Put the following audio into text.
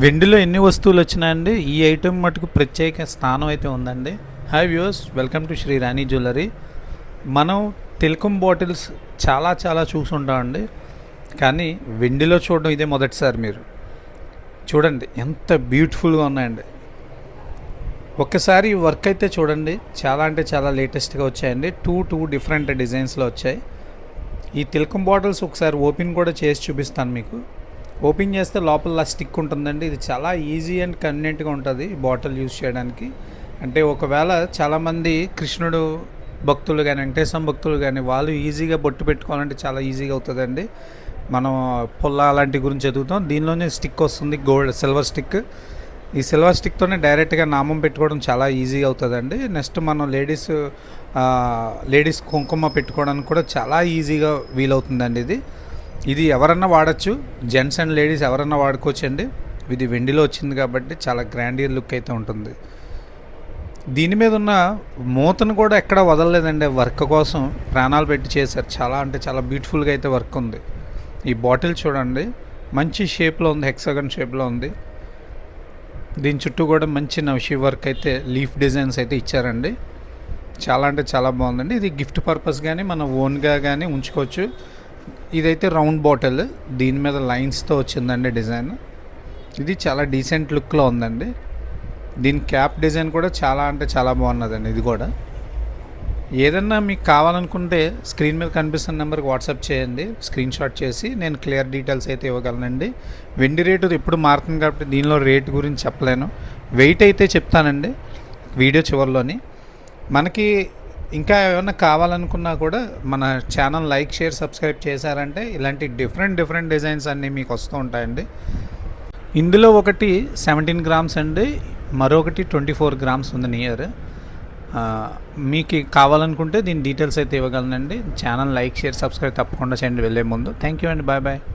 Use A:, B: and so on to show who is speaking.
A: వెండిలో ఎన్ని వస్తువులు వచ్చినాయండి? ఈ ఐటెం మటుకు ప్రత్యేక స్థానం అయితే ఉందండి. Hi viewers, welcome to Shri Rani jewellery. మనం టెలికాం బాటిల్స్ చాలా చూసుంటామండి, కానీ వెండిలో చూడడం ఇదే మొదటిసారి. మీరు చూడండి ఎంత బ్యూటిఫుల్గా ఉన్నాయండి. ఒక్కసారి వర్క్ అయితే చూడండి, చాలా అంటే చాలా లేటెస్ట్గా వచ్చాయండి. టూ డిఫరెంట్ డిజైన్స్లో వచ్చాయి. ఈ టెలికాం బాటిల్స్ ఒకసారి ఓపెన్ కూడా చేసి చూపిస్తాను మీకు. ఓపెన్ చేస్తే లోపల స్టిక్ ఉంటుందండి. ఇది చాలా ఈజీ అండ్ కన్వీనియంట్గా ఉంటుంది బాటిల్ యూజ్ చేయడానికి. అంటే ఒకవేళ చాలామంది కృష్ణుడు భక్తులు కానీ వెంకటేశ్వర భక్తులు కానీ వాళ్ళు ఈజీగా బొట్టు పెట్టుకోవాలంటే చాలా ఈజీగా అవుతుందండి. మనం పుల్ల అలాంటి గురించి చదువుతాం. దీనిలోనే స్టిక్ వస్తుంది, సిల్వర్ స్టిక్. ఈ సిల్వర్ స్టిక్తోనే డైరెక్ట్గా నామం పెట్టుకోవడం చాలా ఈజీగా అవుతుందండి. నెక్స్ట్ మనం లేడీస్ కుంకుమ పెట్టుకోవడానికి కూడా చాలా ఈజీగా వీలవుతుందండి. ఇది ఎవరన్నా వాడచ్చు, జెంట్స్ అండ్ లేడీస్ ఎవరన్నా వాడుకోవచ్చండి. ఇది వెండిలో వచ్చింది కాబట్టి చాలా గ్రాండియర్ లుక్ అయితే ఉంటుంది. దీని మీద ఉన్న మూతను కూడా ఎక్కడ వదలలేదండి. వర్క్ కోసం ప్రాణాలు పెట్టి చేశారు. చాలా అంటే చాలా బ్యూటిఫుల్గా అయితే వర్క్ ఉంది. ఈ బాటిల్ చూడండి, మంచి షేప్లో ఉంది, హెక్సాగన్ షేప్లో ఉంది. దీని చుట్టూ కూడా మంచి నక్షి వర్క్ అయితే, లీఫ్ డిజైన్స్ అయితే ఇచ్చారండి. చాలా అంటే చాలా బాగుందండి. ఇది గిఫ్ట్ పర్పస్ కానీ మనం ఓన్గా కానీ ఉంచుకోవచ్చు. ఇదైతే రౌండ్ బాటిల్, దీని మీద లైన్స్తో వచ్చిందండి డిజైన్. ఇది చాలా డీసెంట్ లుక్లో ఉందండి. దీని క్యాప్ డిజైన్ కూడా చాలా అంటే చాలా బాగున్నదండి. ఇది కూడా ఏదన్నా మీకు కావాలనుకుంటే స్క్రీన్ మీద కనిపిస్తున్న నెంబర్కి వాట్సాప్ చేయండి, స్క్రీన్ షాట్ చేసి నేను క్లియర్ డీటెయిల్స్ అయితే ఇవ్వగలనండి. వెండి రేటు ఎప్పుడు మారుతుంది కాబట్టి దీనిలో రేటు గురించి చెప్పలేను. వెయిట్ అయితే చెప్తానండి వీడియో చివరిలోని. మనకి ఇంకా ఏమైనా కావాలనుకున్నా కూడా మన ఛానల్ లైక్, షేర్, సబ్స్క్రైబ్ చేశారంటే ఇలాంటి డిఫరెంట్ డిజైన్స్ అన్నీ మీకు వస్తూ ఉంటాయండి. ఇందులో ఒకటి 17 గ్రామ్స్ అండి, మరొకటి 24 గ్రామ్స్ ఉంది నియర్. మీకు కావాలనుకుంటే దీని డీటెయిల్స్ అయితే ఇవ్వగలనండి. ఛానల్ లైక్, షేర్, సబ్స్క్రైబ్ తప్పకుండా చేయండి వెళ్ళే ముందు. థ్యాంక్ యూ అండి, బాయ్.